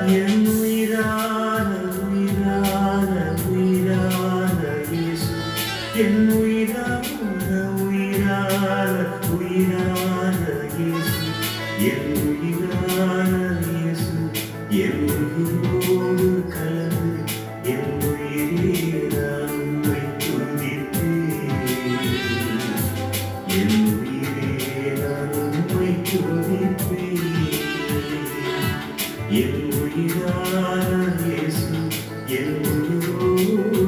என் உயிரான உயிரான உயிரான இயேசு, என் உயிரான உயிரான உயிரான இயேசு, என் உயிரான இயேசு, என் உயிரோடு கலந்து என் உயிரே நான் உம்மை துதிப்பேன். என் உயிரே நான் உம்மை துதிப்பேன். என் உயிரான இயேசு, என் உயிரோடு